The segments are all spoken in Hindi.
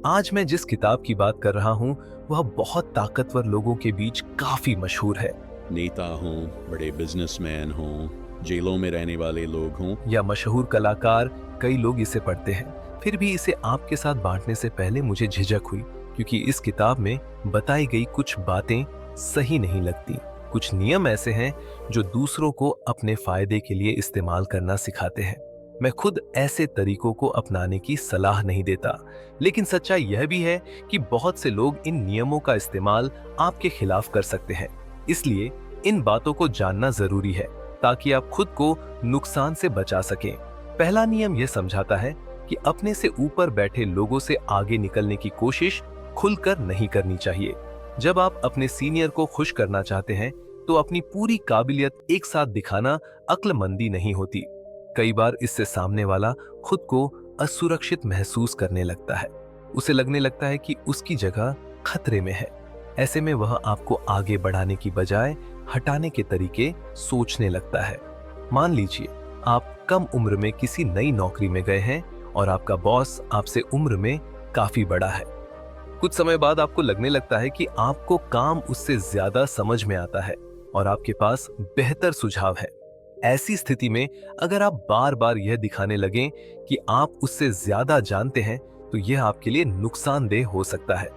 आज मैं जिस किताब की बात कर रहा हूँ वह बहुत ताकतवर लोगों के बीच काफी मशहूर है। नेता हों, बड़े बिजनेसमैन हों, जेलों में रहने वाले लोग हों, या मशहूर कलाकार, कई लोग इसे पढ़ते हैं। फिर भी इसे आपके साथ बांटने से पहले मुझे झिझक हुई, क्योंकि इस किताब में बताई गई कुछ बातें सही नहीं लगती। कुछ नियम ऐसे हैं जो दूसरों को अपने फायदे के लिए इस्तेमाल करना सिखाते हैं। मैं खुद ऐसे तरीकों को अपनाने की सलाह नहीं देता, लेकिन सच्चाई यह भी है कि बहुत से लोग इन नियमों का इस्तेमाल आपके खिलाफ कर सकते हैं। इसलिए इन बातों को जानना जरूरी है ताकि आप खुद को नुकसान से बचा सकें। पहला नियम यह समझाता है कि अपने से ऊपर बैठे लोगों से आगे निकलने की कोशिश खुलकर नहीं करनी चाहिए। जब आप अपने सीनियर को खुश करना चाहते हैं तो अपनी पूरी काबिलियत एक साथ दिखाना अक्लमंदी नहीं होती। कई बार इससे सामने वाला खुद को असुरक्षित महसूस करने लगता है। उसे लगने लगता है कि उसकी जगह खतरे में है। ऐसे में वह आपको आगे बढ़ाने की बजाय हटाने के तरीके सोचने लगता है। मान लीजिए आप कम उम्र में किसी नई नौकरी में गए हैं और आपका बॉस आपसे उम्र में काफी बड़ा है। कुछ समय बाद आपको लगने लगता है कि आपको काम उससे ज्यादा समझ में आता है और आपके पास बेहतर सुझाव है। ऐसी स्थिति में अगर आप बार बार यह दिखाने लगें कि आप उससे ज्यादा जानते हैं तो यह आपके लिए नुकसानदेह हो सकता है।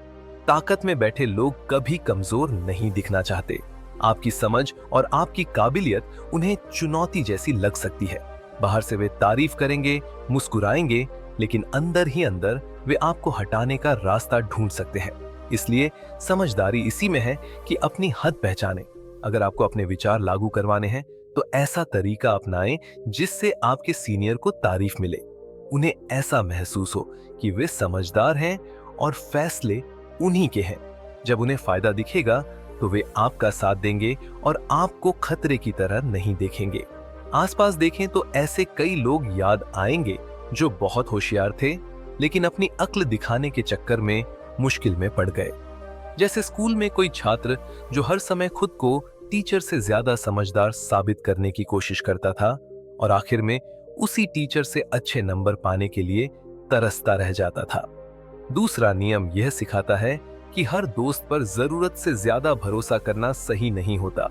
ताकत में बैठे लोग कभी कमजोर नहीं दिखना चाहते। आपकी समझ और आपकी काबिलियत उन्हें चुनौती जैसी लग सकती है। बाहर से वे तारीफ करेंगे, मुस्कुराएंगे, लेकिन अंदर ही अंदर वे आपको हटाने का रास्ता ढूंढ सकते हैं। इसलिए समझदारी इसी में है कि अपनी हद पहचानें। अगर आपको अपने विचार लागू करवाने हैं तो ऐसा तरीका अपनाएं जिससे आपके सीनियर को तारीफ मिले। उन्हें ऐसा महसूस हो कि वे समझदार हैं और फैसले उन्हीं के हैं। जब उन्हें फायदा दिखेगा तो वे आपका साथ देंगे और आपको खतरे की तरह नहीं देखेंगे। आसपास देखें तो ऐसे कई लोग याद आएंगे जो बहुत होशियार थे, लेकिन अपनी अक्ल दिखाने के चक्कर में मुश्किल में पड़ गए। जैसे स्कूल में कोई छात्र जो हर समय खुद को टीचर से ज्यादा समझदार साबित करने की कोशिश करता था और आखिर में उसी टीचर से अच्छे नंबर पाने के लिए तरसता रह जाता था। दूसरा नियम यह सिखाता है कि हर दोस्त पर जरूरत से ज्यादा भरोसा करना सही नहीं होता।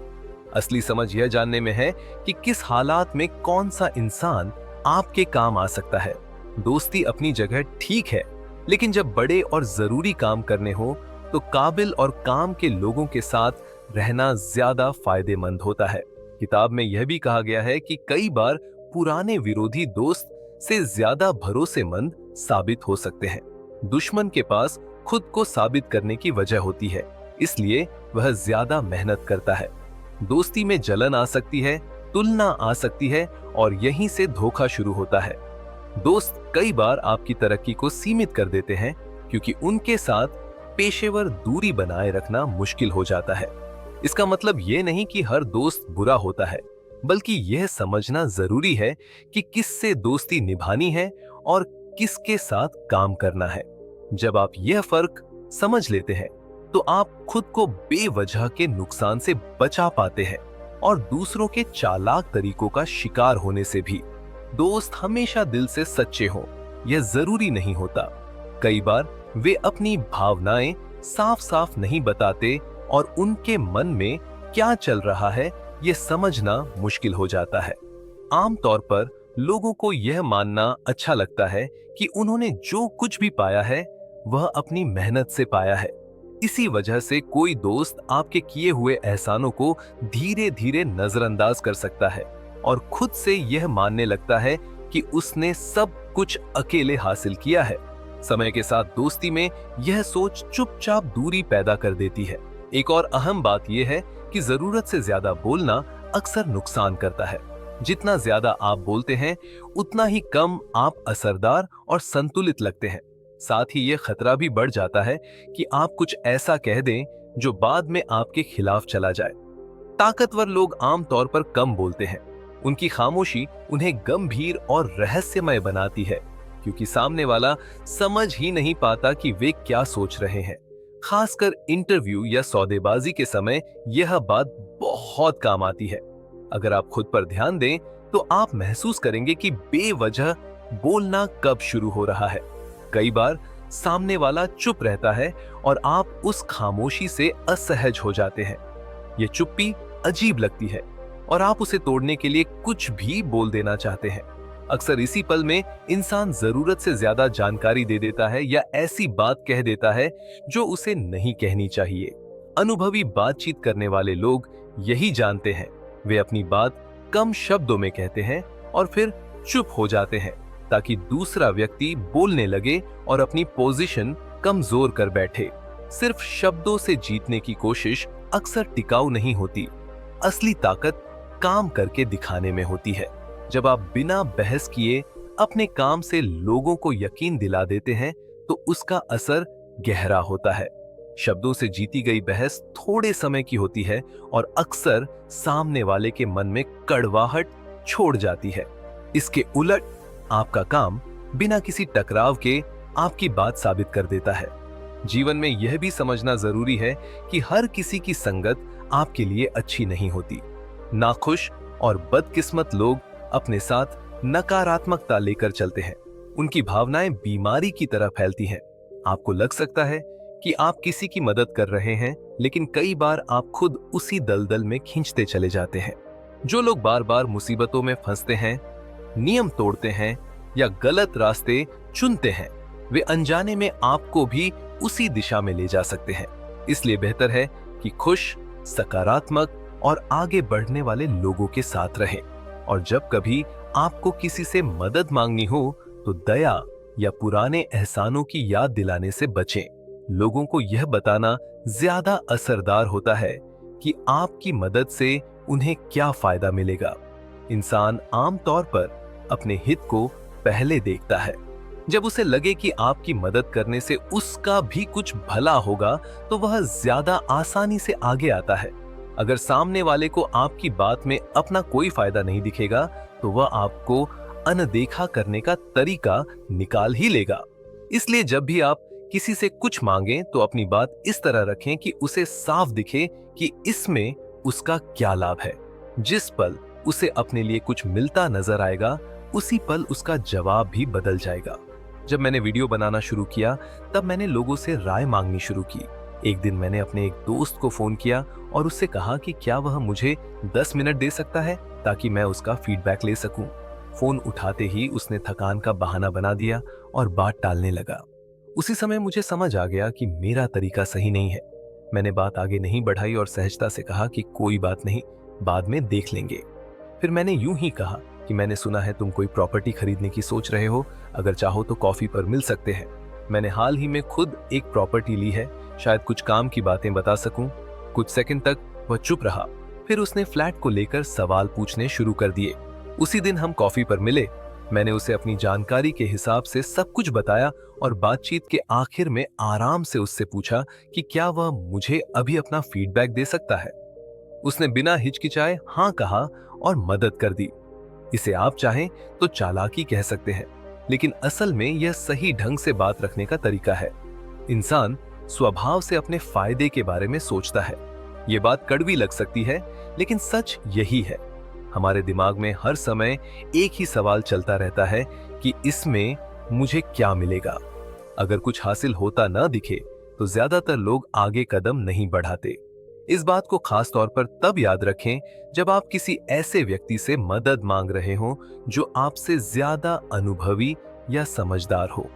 असली समझ यह जानने में है कि किस हालात में कौन सा इंसान आपके काम आ सकता है। दोस्ती अपनी जगह ठीक है, लेकिन जब बड़े और जरूरी काम करने हो तो काबिल और काम के लोगों के साथ रहना ज्यादा फायदेमंद होता है। किताब में यह भी कहा गया है कि कई बार पुराने विरोधी दोस्त से ज्यादा भरोसेमंद साबित हो सकते हैं। दुश्मन के पास खुद को साबित करने की वजह होती है, इसलिए वह ज्यादा मेहनत करता है। दोस्ती में जलन आ सकती है, तुलना आ सकती है और यहीं से धोखा शुरू होता है। दोस्त कई बार आपकी तरक्की को सीमित कर देते हैं क्योंकि उनके साथ पेशेवर दूरी बनाए रखना मुश्किल हो जाता है। इसका मतलब यह नहीं कि हर दोस्त बुरा होता है, बल्कि यह समझना जरूरी है कि किससे दोस्ती निभानी है और किसके साथ काम करना है। जब आप यह फर्क समझ लेते हैं तो आप खुद को बेवजह के नुकसान से बचा पाते हैं और दूसरों के चालाक तरीकों का शिकार होने से भी। दोस्त हमेशा दिल से सच्चे हों यह जरूरी नहीं होता। कई बार वे अपनी भावनाएं साफ साफ नहीं बताते और उनके मन में क्या चल रहा है यह समझना मुश्किल हो जाता है। आमतौर पर लोगों को यह मानना अच्छा लगता है कि उन्होंने जो कुछ भी पाया है वह अपनी मेहनत से पाया है। इसी वजह से कोई दोस्त आपके किए हुए एहसानों को धीरे धीरे नजरअंदाज कर सकता है और खुद से यह मानने लगता है कि उसने सब कुछ अकेले हासिल किया है। समय के साथ दोस्ती में यह सोच चुपचाप दूरी पैदा कर देती है। एक और अहम बात यह है कि जरूरत से ज्यादा बोलना अक्सर नुकसान करता है। जितना ज्यादा आप बोलते हैं उतना ही कम आप असरदार और संतुलित लगते हैं। साथ ही यह खतरा भी बढ़ जाता है कि आप कुछ ऐसा कह दें जो बाद में आपके खिलाफ चला जाए। ताकतवर लोग आमतौर पर कम बोलते हैं। उनकी खामोशी उन्हें गंभीर और रहस्यमय बनाती है, क्योंकि सामने वाला समझ ही नहीं पाता कि वे क्या सोच रहे हैं। खासकर इंटरव्यू या सौदेबाजी के समय यह बात बहुत काम आती है। अगर आप खुद पर ध्यान दें तो आप महसूस करेंगे कि बेवजह बोलना कब शुरू हो रहा है। कई बार सामने वाला चुप रहता है और आप उस खामोशी से असहज हो जाते हैं। ये चुप्पी अजीब लगती है और आप उसे तोड़ने के लिए कुछ भी बोल देना चाहते हैं। अक्सर इसी पल में इंसान जरूरत से ज्यादा जानकारी दे देता है या ऐसी बात कह देता है जो उसे नहीं कहनी चाहिए। अनुभवी बातचीत करने वाले लोग यही जानते हैं। वे अपनी बात कम शब्दों में कहते हैं और फिर चुप हो जाते हैं ताकि दूसरा व्यक्ति बोलने लगे और अपनी पोजीशन कमजोर कर बैठे। सिर्फ शब्दों से जीतने की कोशिश अक्सर टिकाऊ नहीं होती। असली ताकत काम करके दिखाने में होती है। जब आप बिना बहस किए अपने काम से लोगों को यकीन दिला देते हैं तो उसका असर गहरा होता है। शब्दों से जीती गई बहस थोड़े समय की होती है और अक्सर सामने वाले के मन में कड़वाहट छोड़ जाती है। इसके उलट आपका काम बिना किसी टकराव के आपकी बात साबित कर देता है। जीवन में यह भी समझना जरूरी है कि हर किसी की संगत आपके लिए अच्छी नहीं होती। नाखुश और बदकिस्मत लोग अपने साथ नकारात्मकता लेकर चलते हैं। उनकी भावनाएं बीमारी की तरह फैलती हैं। आपको लग सकता है कि आप किसी की मदद कर रहे हैं, लेकिन कई बार आप खुद उसी दलदल में खींचते चले जाते हैं। जो लोग बार बार मुसीबतों में फंसते हैं, नियम तोड़ते हैं या गलत रास्ते चुनते हैं, वे अनजाने में आपको भी उसी दिशा में ले जा सकते हैं। इसलिए बेहतर है कि खुश, सकारात्मक और आगे बढ़ने वाले लोगों के साथ रहें। और जब कभी आपको किसी से मदद मांगनी हो तो दया या पुराने एहसानों की याद दिलाने से बचें। लोगों को यह बताना ज्यादा असरदार होता है कि आपकी मदद से उन्हें क्या फायदा मिलेगा। इंसान आमतौर पर अपने हित को पहले देखता है। जब उसे लगे कि आपकी मदद करने से उसका भी कुछ भला होगा तो वह ज्यादा आसानी से आगे आता है। अगर सामने वाले को आपकी बात में अपना कोई फायदा नहीं दिखेगा तो वह आपको अनदेखा करने का तरीका निकाल ही लेगा। इसलिए जब भी आप किसी से कुछ मांगें तो अपनी बात इस तरह रखें कि उसे साफ दिखे कि इसमें उसका क्या लाभ है। जिस पल उसे अपने लिए कुछ मिलता नजर आएगा, उसी पल उसका जवाब भी बदल जाएगा। जब मैंने वीडियो बनाना शुरू किया तब मैंने लोगों से राय मांगनी शुरू की। एक दिन मैंने अपने एक दोस्त को फोन किया और उससे कहा कि क्या वह मुझे 10 मिनट दे सकता है ताकि मैं उसका फीडबैक ले सकूं। फोन उठाते ही उसने थकान का बहाना बना दिया और बात टालने लगा। उसी समय मुझे समझ आ गया कि मेरा तरीका सही नहीं है। मैंने बात आगे नहीं बढ़ाई और सहजता से कहा कि कोई बात नहीं, बाद में देख लेंगे। फिर मैंने यूं ही कहा कि मैंने सुना है तुम कोई प्रॉपर्टी खरीदने की सोच रहे हो, अगर चाहो तो कॉफी पर मिल सकते हैं। मैंने हाल ही में खुद एक प्रॉपर्टी ली है, शायद कुछ काम की बातें बता सकूं। कुछ सेकंड तक वह चुप रहा, फिर उसने फ्लैट को लेकर सवाल पूछने शुरू कर दिए। उसी दिन हम कॉफी पर मिले। मैंने उसे अपनी जानकारी के हिसाब से सब कुछ बताया और बातचीत के आखिर में आराम से उससे पूछा कि क्या वह मुझे अभी अपना फीडबैक दे सकता है। उसने बिना हिचकिचाए हाँ कहा और मदद कर दी। इसे आप चाहें तो चालाकी कह सकते हैं, लेकिन असल में यह सही ढंग से बात रखने का तरीका है। इंसान स्वभाव से अपने फायदे के बारे में सोचता है। ये बात कड़वी लग सकती है, लेकिन सच यही है। हमारे दिमाग में हर समय एक ही सवाल चलता रहता है कि इसमें मुझे क्या मिलेगा। अगर कुछ हासिल होता ना दिखे तो ज्यादातर लोग आगे कदम नहीं बढ़ाते। इस बात को खास तौर पर तब याद रखें जब आप किसी ऐसे व्यक्ति से मदद मांग रहे हो जो आपसे ज्यादा अनुभवी या समझदार हो।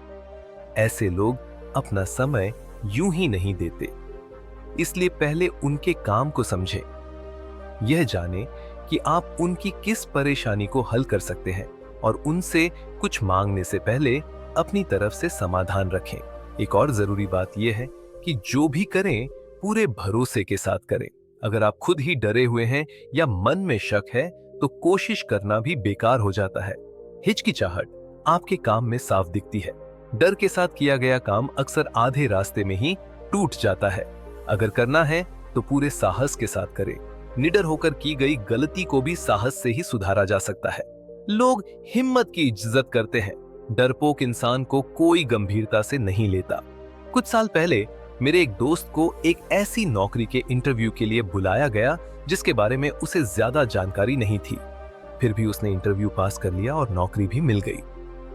ऐसे लोग अपना समय यूं ही नहीं देते, इसलिए पहले उनके काम को समझें। यह जाने कि आप उनकी किस परेशानी को हल कर सकते हैं और उनसे कुछ मांगने से पहले अपनी तरफ से समाधान रखें। एक और जरूरी बात यह है कि जो भी करें पूरे भरोसे के साथ करें। अगर आप खुद ही डरे हुए हैं या मन में शक है तो कोशिश करना भी बेकार हो जाता है। हिचकिचाहट आपके काम में साफ दिखती है। डर के साथ किया गया काम अक्सर आधे रास्ते में ही टूट जाता है। अगर करना है तो पूरे साहस के साथ करें। निडर होकर की गई गलती को भी साहस से ही सुधारा जा सकता है। लोग हिम्मत की इज्जत करते हैं, डरपोक इंसान को कोई गंभीरता से नहीं लेता। कुछ साल पहले मेरे एक दोस्त को एक ऐसी नौकरी के इंटरव्यू के लिए बुलाया गया जिसके बारे में उसे ज्यादा जानकारी नहीं थी। फिर भी उसने इंटरव्यू पास कर लिया और नौकरी भी मिल गई।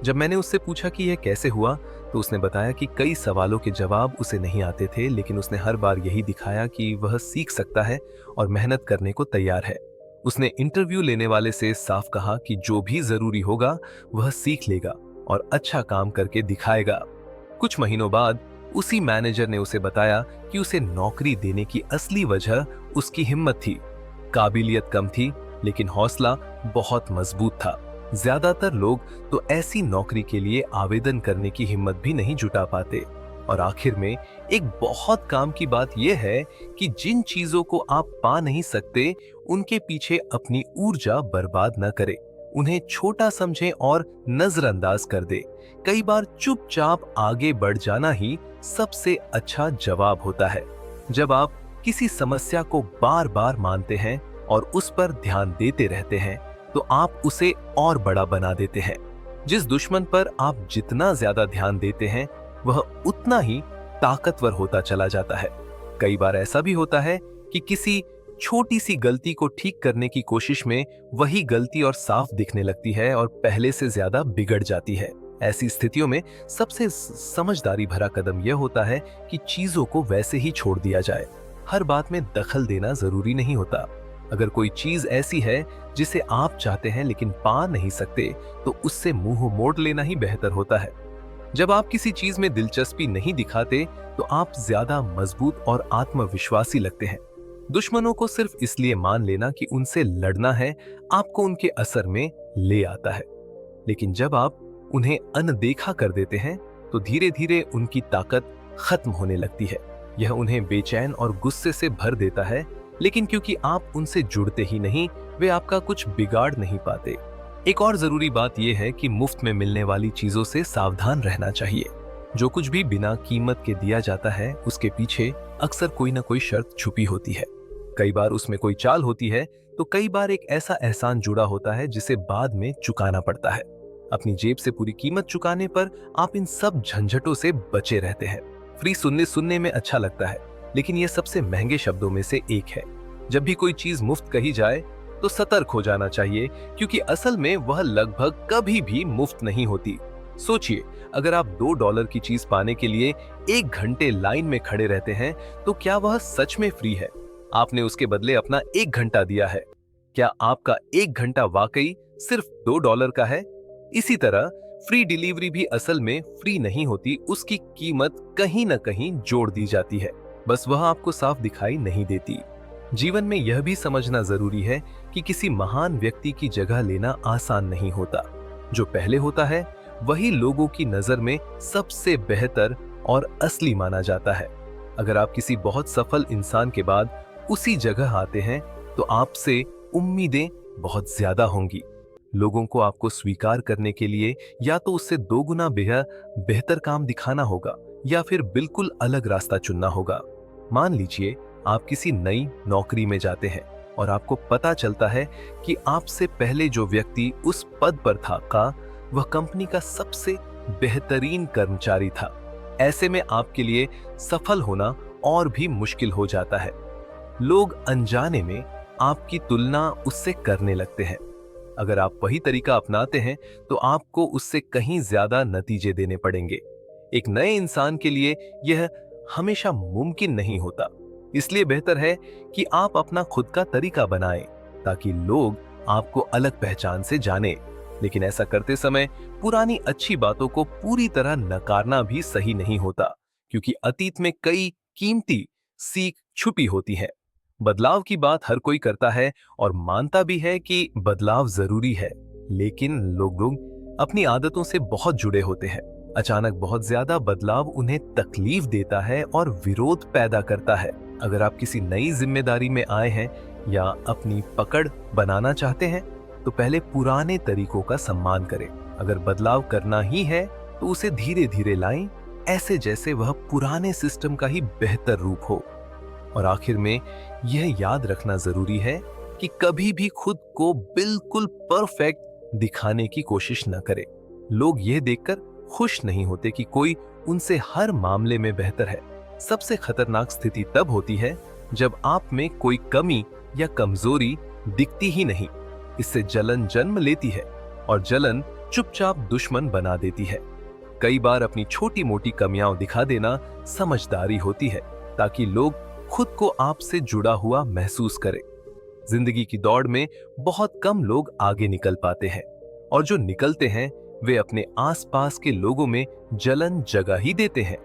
जब मैंने उससे पूछा कि यह कैसे हुआ, तो उसने बताया कि कई सवालों के जवाब उसे नहीं आते थे, लेकिन उसने हर बार यही दिखाया कि वह सीख सकता है और मेहनत करने को तैयार है। उसने इंटरव्यू लेने वाले से साफ कहा कि जो भी जरूरी होगा वह सीख लेगा और अच्छा काम करके दिखाएगा। कुछ महीनों बाद उसी मैनेजर ने उसे बताया कि उसे नौकरी देने की असली वजह उसकी हिम्मत थी। काबिलियत कम थी, लेकिन हौसला बहुत मजबूत था। ज्यादातर लोग तो ऐसी नौकरी के लिए आवेदन करने की हिम्मत भी नहीं जुटा पाते। और आखिर में एक बहुत काम की बात यह है कि जिन चीजों को आप पा नहीं सकते, उनके पीछे अपनी ऊर्जा बर्बाद न करें। उन्हें छोटा समझें और नजरअंदाज कर दे। कई बार चुपचाप आगे बढ़ जाना ही सबसे अच्छा जवाब होता है। जब आप किसी समस्या को बार बार मानते हैं और उस पर ध्यान देते रहते हैं, तो आप उसे और बड़ा बना देते हैं। जिस दुश्मन पर आप जितना ज्यादा ध्यान देते हैं, वह उतना ही ताकतवर होता चला जाता है। कई बार ऐसा भी होता है कि किसी छोटी सी गलती को ठीक करने की कोशिश में वही गलती और साफ दिखने लगती है और पहले से ज्यादा बिगड़ जाती है। ऐसी स्थितियों में सबसे समझदारी भरा कदम यह होता है कि चीजों को वैसे ही छोड़ दिया जाए। हर बात में दखल देना जरूरी नहीं होता। अगर कोई चीज ऐसी है जिसे आप चाहते हैं लेकिन पा नहीं सकते, तो उससे मुंह मोड़ लेना ही बेहतर होता है। जब आप किसी चीज में दिलचस्पी नहीं दिखाते, तो आप ज्यादा मजबूत और आत्मविश्वासी लगते हैं। दुश्मनों को सिर्फ इसलिए मान लेना कि उनसे लड़ना है, आपको उनके असर में ले आता है। लेकिन जब आप उन्हें अनदेखा कर देते हैं, तो धीरे धीरे उनकी ताकत खत्म होने लगती है। यह उन्हें बेचैन और गुस्से से भर देता है, लेकिन क्योंकि आप उनसे जुड़ते ही नहीं, वे आपका कुछ बिगाड़ नहीं पाते। एक और जरूरी बात यह है कि मुफ्त में मिलने वाली चीजों से सावधान रहना चाहिए। जो कुछ भी बिना कीमत के दिया जाता है, उसके पीछे अक्सर कोई ना कोई शर्त छुपी होती है। कई बार उसमें कोई चाल होती है, तो कई बार एक ऐसा एहसान जुड़ा होता है जिसे बाद में चुकाना पड़ता है। अपनी जेब से पूरी कीमत चुकाने पर आप इन सब झंझटों से बचे रहते हैं। फ्री सुनने में अच्छा लगता है, लेकिन यह सबसे महंगे शब्दों में से एक है। जब भी कोई चीज मुफ्त कही जाए, तो सतर्क हो जाना चाहिए, क्योंकि असल में वह लगभग कभी भी मुफ्त नहीं होती। सोचिए, अगर आप $2 की चीज पाने के लिए 1 घंटे लाइन में खड़े रहते हैं, तो क्या वह सच में फ्री है? आपने उसके बदले अपना 1 घंटा दिया है। क्या आपका 1 घंटा वाकई सिर्फ $2 का है? इसी तरह फ्री डिलीवरी भी असल में फ्री नहीं होती, उसकी कीमत कहीं ना कहीं जोड़ दी जाती है, बस वह आपको साफ दिखाई नहीं देती। जीवन में यह भी समझना जरूरी है कि किसी महान व्यक्ति की जगह लेना आसान नहीं होता। जो पहले होता है, वही लोगों की नजर में सबसे बेहतर और असली माना जाता है। अगर आप किसी बहुत सफल इंसान के बाद उसी जगह आते हैं, तो आपसे उम्मीदें बहुत ज्यादा होंगी। लोगों को आपको स्वीकार करने के लिए या तो उससे 2 गुना बेहतर काम दिखाना होगा, या फिर बिल्कुल अलग रास्ता चुनना होगा। मान लीजिए आप किसी नई नौकरी में जाते हैं और आपको पता चलता है कि आपसे पहले जो व्यक्ति उस पद पर था, वह कंपनी का सबसे बेहतरीन कर्मचारी था। ऐसे में आपके लिए सफल होना और भी मुश्किल हो जाता है। लोग अनजाने में आपकी तुलना उससे करने लगते हैं। अगर आप वही तरीका अपनाते हैं, तो आपको उससे कहीं ज्यादा नतीजे देने पड़ेंगे। एक नए इंसान के लिए यह हमेशा मुमकिन नहीं होता। इसलिए बेहतर है कि आप अपना खुद का तरीका बनाएं, ताकि लोग आपको अलग पहचान से जाने। लेकिन ऐसा करते समय पुरानी अच्छी बातों को पूरी तरह नकारना भी सही नहीं होता, क्योंकि अतीत में कई कीमती सीख छुपी होती है। बदलाव की बात हर कोई करता है और मानता भी है कि बदलाव जरूरी है, लेकिन लोग अपनी आदतों से बहुत जुड़े होते हैं। अचानक बहुत ज्यादा बदलाव उन्हें तकलीफ देता है और विरोध पैदा करता है। अगर आप किसी नई जिम्मेदारी में आए हैं या अपनी पकड़ बनाना चाहते हैं, तो पहले पुराने तरीकों का सम्मान करें। अगर बदलाव करना ही है, तो उसे धीरे धीरे लाएं, ऐसे जैसे वह पुराने सिस्टम का ही बेहतर रूप हो। और आखिर में यह याद रखना जरूरी है कि कभी भी खुद को बिल्कुल परफेक्ट दिखाने की कोशिश न करें। लोग यह देखकर खुश नहीं होते कि कोई उनसे हर मामले में बेहतर है। सबसे खतरनाक स्थिति तब होती है जब आप में कोई कमी या कमजोरी दिखती ही नहीं। इससे जलन जन्म लेती है, और जलन चुपचाप दुश्मन बना देती है। कई बार अपनी छोटी मोटी कमियां दिखा देना समझदारी होती है, ताकि लोग खुद को आपसे जुड़ा हुआ महसूस करें। जिंदगी की दौड़ में बहुत कम लोग आगे निकल पाते हैं, और जो निकलते हैं वे अपने आसपास के लोगों में जलन जगह ही देते हैं।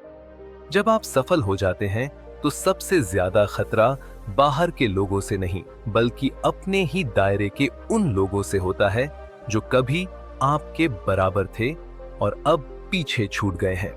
जब आप सफल हो जाते हैं तो सबसे ज्यादा खतरा बाहर के लोगों से नहीं, बल्कि अपने ही दायरे के उन लोगों से होता है जो कभी आपके बराबर थे और अब पीछे छूट गए हैं।